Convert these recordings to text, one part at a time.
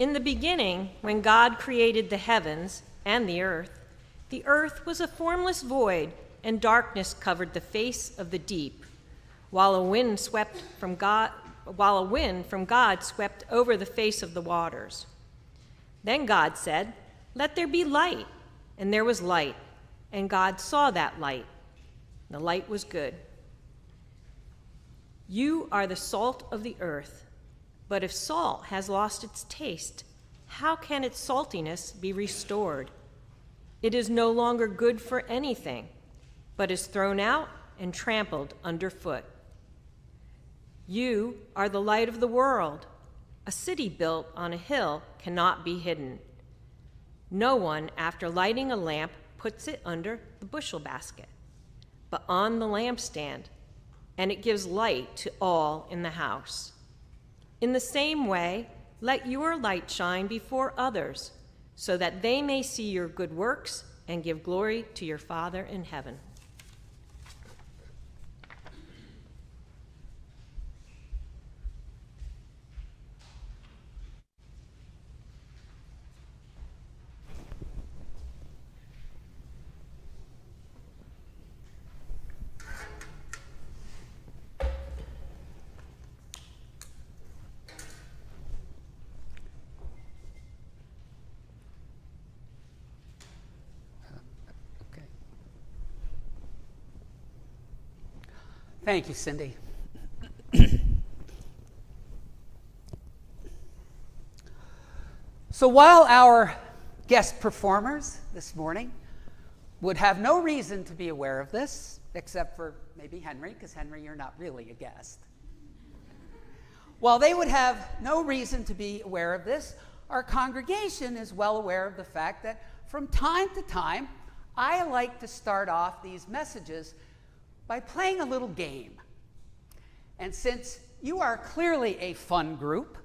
In the beginning, when God created the heavens and the earth was a formless void, and darkness covered the face of the deep, while a wind from God swept over the face of the waters. Then God said, "Let there be light," and there was light, and God saw that light. The light was good. You are the salt of the earth, but if salt has lost its taste, how can its saltiness be restored? It is no longer good for anything, but is thrown out and trampled underfoot. You are the light of the world. A city built on a hill cannot be hidden. No one, after lighting a lamp, puts it under the bushel basket, but on the lampstand, and it gives light to all in the house. In the same way, let your light shine before others, so that they may see your good works and give glory to your Father in heaven. Thank you, Cindy. So while our guest performers this morning would have no reason to be aware of this, except for maybe Henry, because Henry, you're not really a guest. While they would have no reason to be aware of this, our congregation is well aware of the fact that from time to time, I like to start off these messages by playing a little game. And since you are clearly a fun group,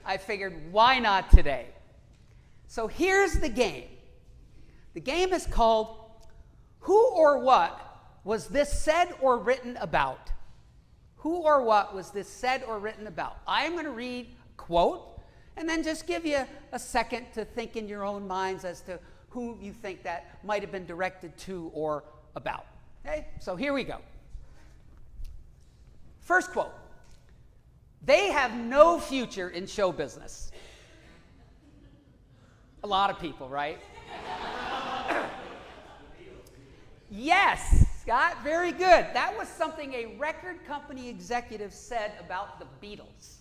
I figured, why not today? So here's the game. The game is called Who or What Was This Said or Written About? Who or what was this said or written about? I'm going to read a quote and then just give you a second to think in your own minds as to who you think that might have been directed to or about. Okay, so here we go. First quote. They have no future in show business. A lot of people, right? Yes, Scott, very good. That was something a record company executive said about the Beatles.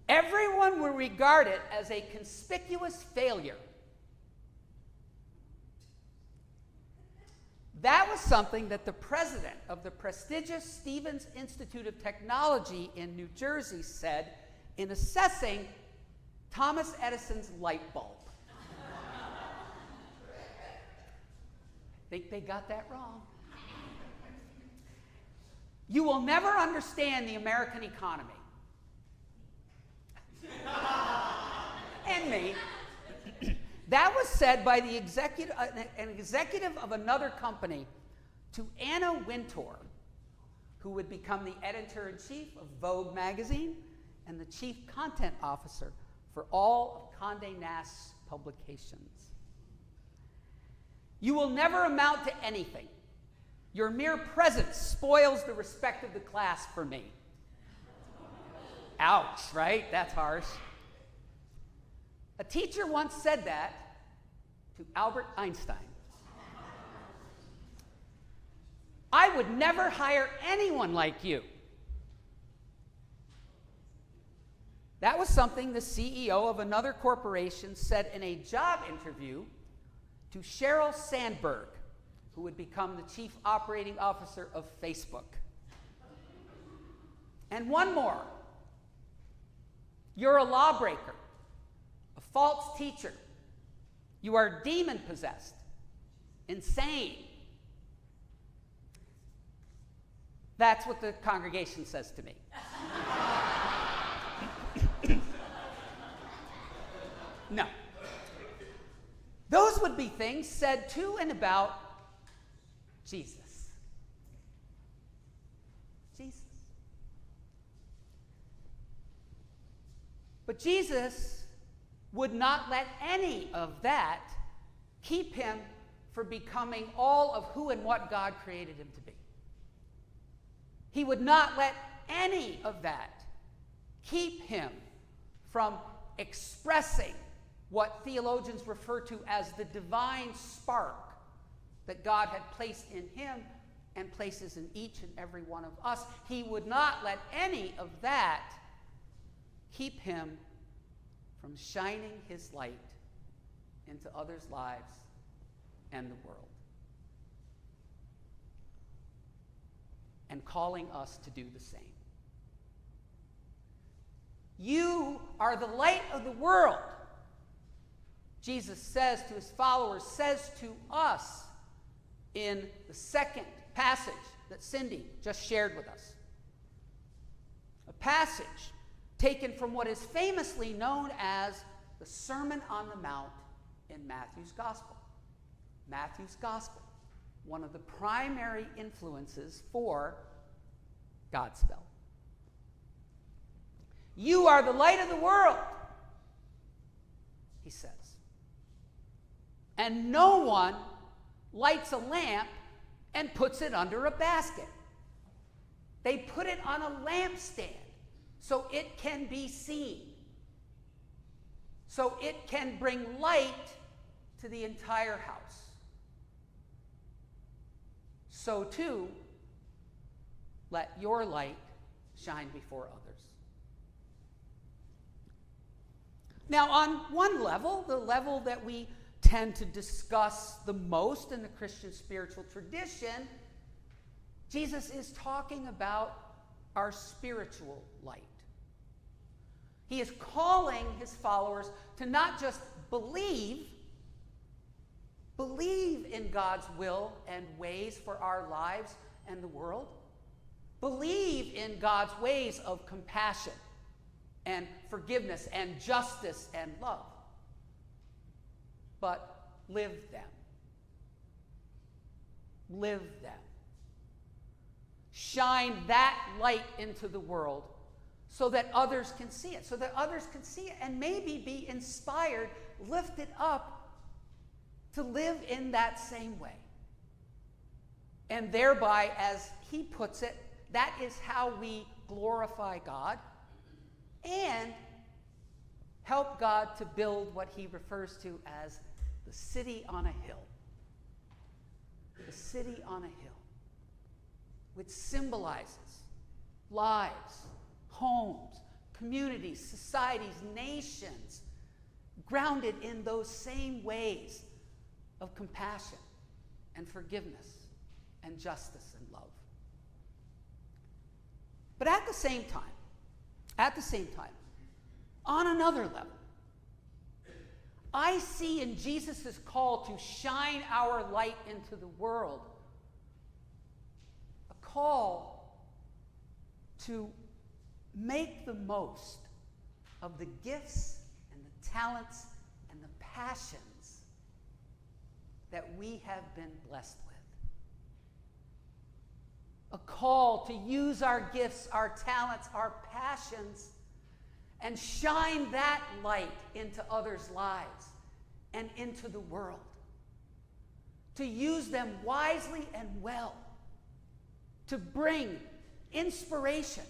Everyone will regard it as a conspicuous failure. That was something that the president of the prestigious Stevens Institute of Technology in New Jersey said in assessing Thomas Edison's light bulb. I think they got that wrong. You will never understand the American economy. And me. That was said by the an executive of another company to Anna Wintour, who would become the editor-in-chief of Vogue magazine and the chief content officer for all of Condé Nast's publications. You will never amount to anything. Your mere presence spoils the respect of the class for me. Ouch, right? That's harsh. A teacher once said that to Albert Einstein. I would never hire anyone like you. That was something the CEO of another corporation said in a job interview to Sheryl Sandberg, who would become the chief operating officer of Facebook. And one more. You're a lawbreaker, a false teacher. You are demon-possessed, insane. That's what the congregation says to me. No. Those would be things said to and about Jesus. Jesus. But Jesus would not let any of that keep him from becoming all of who and what God created him to be. He would not let any of that keep him from expressing what theologians refer to as the divine spark that God had placed in him and places in each and every one of us. He would not let any of that keep him from shining his light into others' lives and the world, and calling us to do the same. You are the light of the world, Jesus says to his followers, says to us in the second passage that Cindy just shared with us. A passage taken from what is famously known as the Sermon on the Mount in Matthew's Gospel. Matthew's Gospel, one of the primary influences for Godspell. You are the light of the world, he says. And no one lights a lamp and puts it under a basket. They put it on a lampstand so it can be seen, so it can bring light to the entire house. So too, let your light shine before others. Now, on one level, the level that we tend to discuss the most in the Christian spiritual tradition, Jesus is talking about our spiritual light. He is calling his followers to not just believe in God's will and ways for our lives and the world, believe in God's ways of compassion and forgiveness and justice and love, but live them. Live them. Shine that light into the world so that others can see it, and maybe be inspired, lifted up to live in that same way. And thereby, as he puts it, that is how we glorify God and help God to build what he refers to as the city on a hill. The city on a hill, which symbolizes lives, homes, communities, societies, nations, grounded in those same ways of compassion and forgiveness and justice and love. But at the same time, on another level, I see in Jesus' call to shine our light into the world a call to make the most of the gifts and the talents and the passions that we have been blessed with. A call to use our gifts, our talents, our passions, and shine that light into others' lives and into the world. To use them wisely and well, to bring inspiration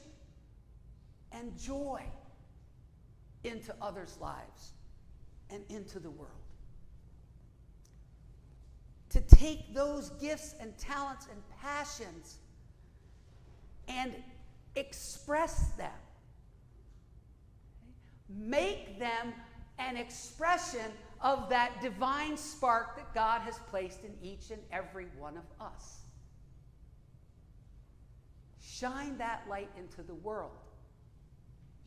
and joy into others' lives and into the world. To take those gifts and talents and passions and express them. Make them an expression of that divine spark that God has placed in each and every one of us. Shine that light into the world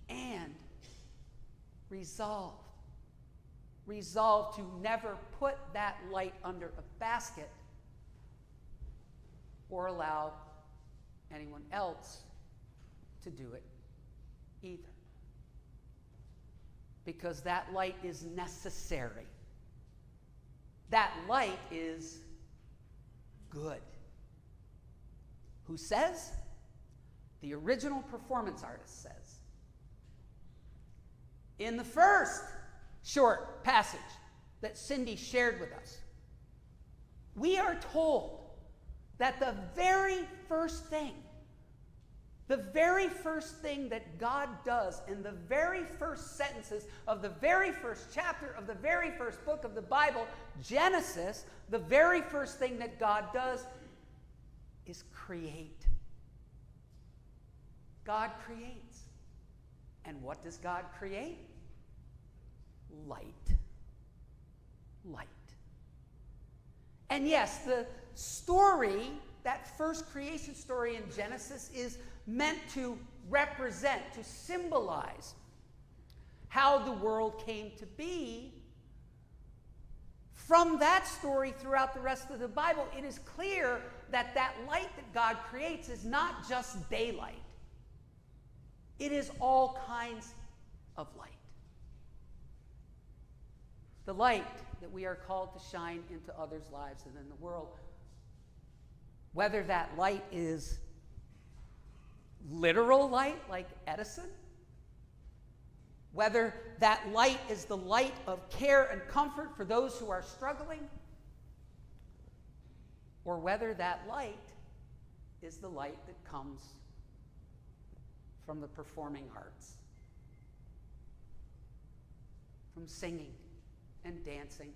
and resolve to never put that light under a basket or allow anyone else to do it either. Because that light is necessary. That light is good. Who says? The original performance artist says. In the first short passage that Cindy shared with us, we are told that the very first thing that God does in the very first sentences of the very first chapter of the very first book of the Bible, Genesis, the very first thing that God does is create. God creates. And what does God create? Light. Light. And yes, the story, that first creation story in Genesis, is meant to represent, to symbolize how the world came to be. From that story throughout the rest of the Bible, it is clear that that light that God creates is not just daylight. It is all kinds of light. The light that we are called to shine into others' lives and in the world. Whether that light is literal light like Edison, whether that light is the light of care and comfort for those who are struggling, or whether that light is the light that comes from the performing arts, from singing and dancing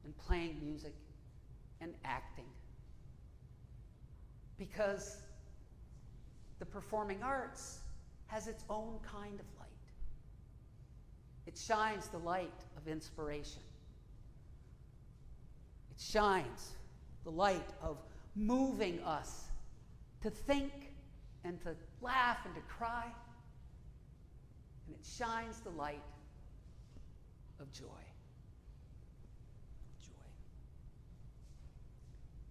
and playing music and acting. Because the performing arts has its own kind of light. It shines the light of inspiration. It shines the light of moving us to think and to laugh and to cry. And it shines the light of joy. Joy.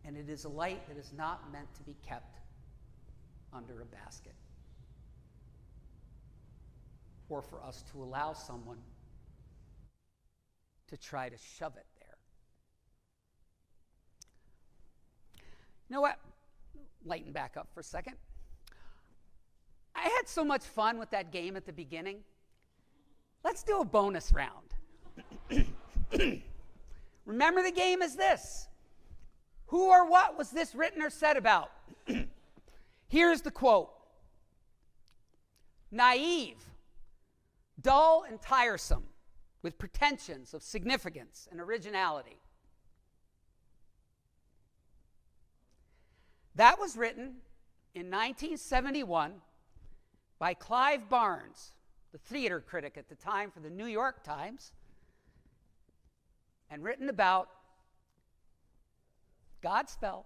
And it is a light that is not meant to be kept under a basket, or for us to allow someone to try to shove it there. You know what? Lighten back up for a second. I had so much fun with that game at the beginning. Let's do a bonus round. Remember, the game is this. Who or what was this written or said about? Here's the quote. Naive, dull and tiresome, with pretensions of significance and originality. That was written in 1971 by Clive Barnes, the theater critic at the time for the New York Times, and written about Godspell.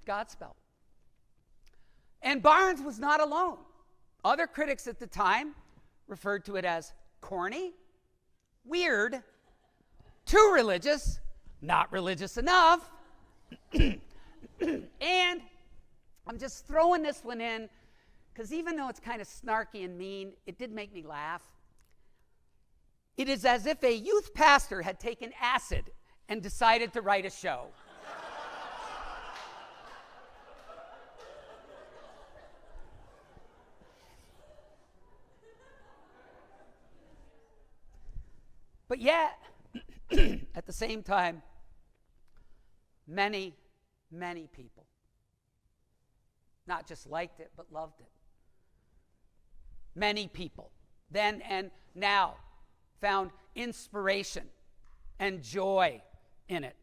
Godspell. And Barnes was not alone. Other critics at the time referred to it as corny, weird, too religious, not religious enough. And I'm just throwing this one in because even though it's kind of snarky and mean, it did make me laugh. It is as if a youth pastor had taken acid and decided to write a show. But yet, at the same time, many, many people not just liked it, but loved it. Many people, then and now, found inspiration and joy in it.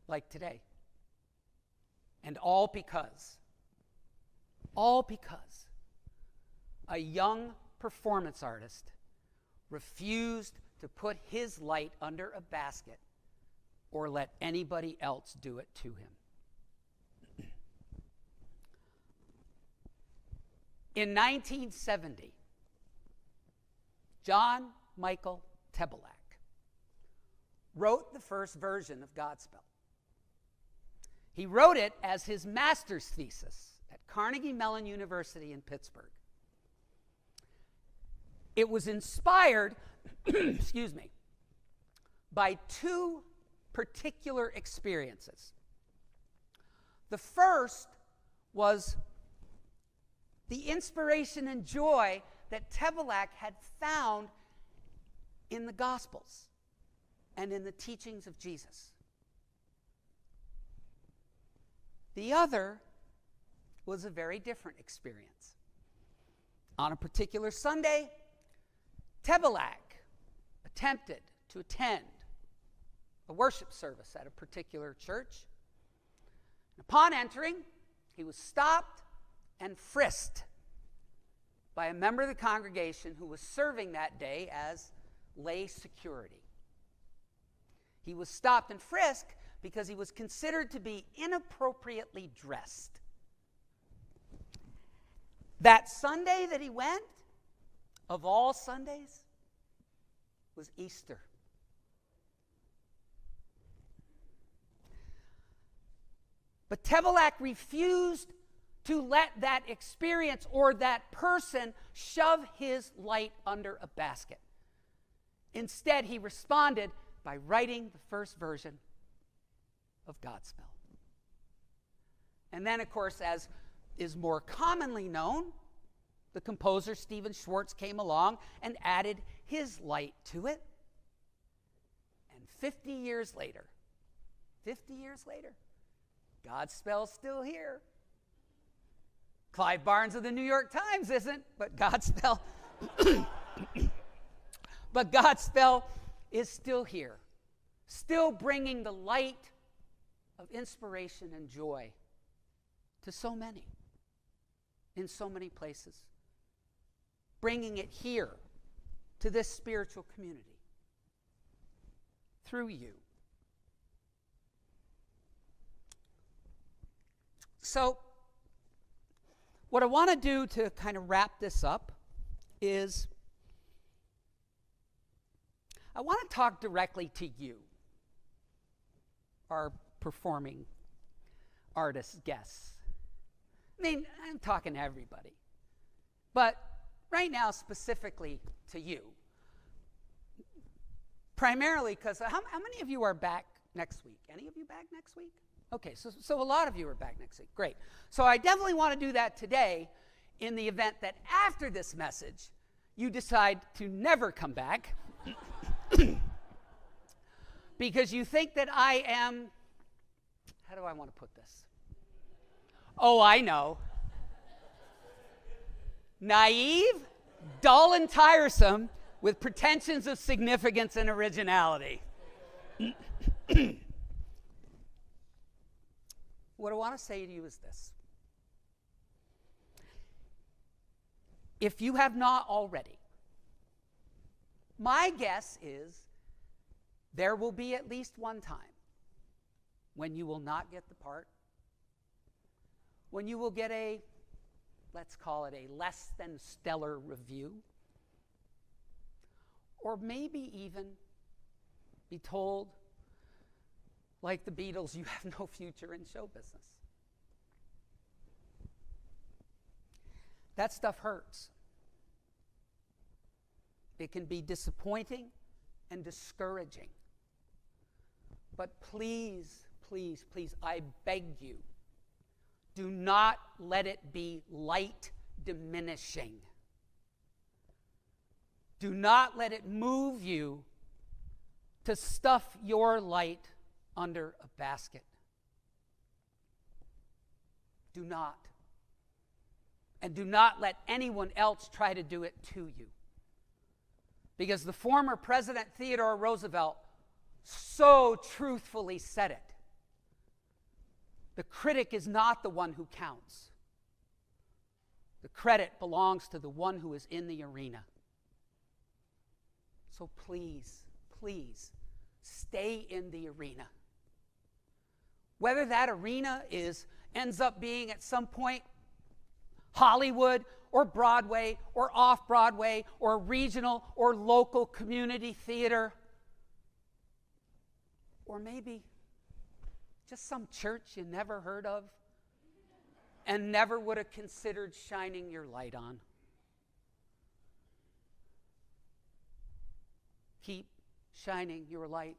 Like today. And all because a young performance artist refused to put his light under a basket or let anybody else do it to him. In 1970, John Michael Tebelak wrote the first version of Godspell. He wrote it as his master's thesis at Carnegie Mellon University in Pittsburgh. It was inspired, excuse me, by two particular experiences. The first was the inspiration and joy that Tevelak had found in the Gospels and in the teachings of Jesus. The other was a very different experience. On a particular Sunday, Tevelak attempted to attend a worship service at a particular church. Upon entering, he was stopped and frisked by a member of the congregation who was serving that day as lay security. He was stopped and frisked because he was considered to be inappropriately dressed. That Sunday that he went, of all Sundays, was Easter. But Tevelak refused to let that experience or that person shove his light under a basket. Instead, he responded by writing the first version of Godspell. And then, of course, as is more commonly known, the composer Stephen Schwartz came along and added his light to it. And 50 years later, Godspell's still here. Clive Barnes of the New York Times isn't, but Godspell is still here, still bringing the light of inspiration and joy to so many, in so many places, bringing it here to this spiritual community through you. So, what I want to do to kind of wrap this up is I want to talk directly to you, our performing artists, guests. I mean, I'm talking to everybody. But right now, specifically to you. Primarily because how many of you are back next week? Any of you back next week? Okay, so a lot of you are back next week. Great. So I definitely want to do that today in the event that after this message, you decide to never come back because you think that I am, how do I want to put this? Oh, I know. Naive, dull, and tiresome with pretensions of significance and originality. What I want to say to you is this. If you have not already, my guess is there will be at least one time when you will not get the part, when you will get a, let's call it a less than stellar review, or maybe even be told, like the Beatles, you have no future in show business. That stuff hurts. It can be disappointing and discouraging. But please, please, please, I beg you, do not let it be light diminishing. Do not let it move you to stuff your light under a basket. Do not. And do not let anyone else try to do it to you. Because the former President Theodore Roosevelt so truthfully said it. The critic is not the one who counts. The credit belongs to the one who is in the arena. So please, please, stay in the arena. Whether that arena ends up being at some point Hollywood or Broadway or off-Broadway or regional or local community theater, or maybe just some church you never heard of and never would have considered shining your light on. Keep shining your light.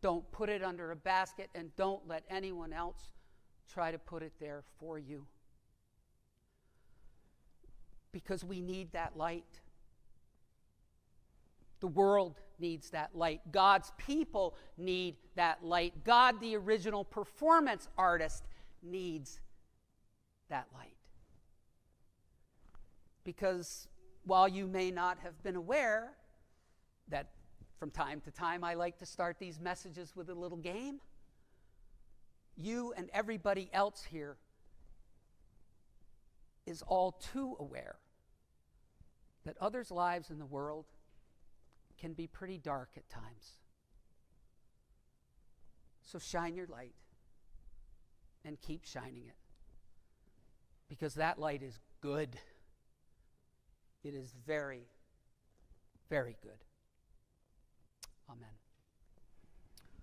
Don't put it under a basket, and don't let anyone else try to put it there for you. because we need that light. The world needs that light. God's people need that light. God, the original performance artist, needs that light. Because while you may not have been aware that from time to time I like to start these messages with a little game, you and everybody else here is all too aware that others' lives in the world can be pretty dark at times. So shine your light and keep shining it, because that light is good. It is very, very good. Amen.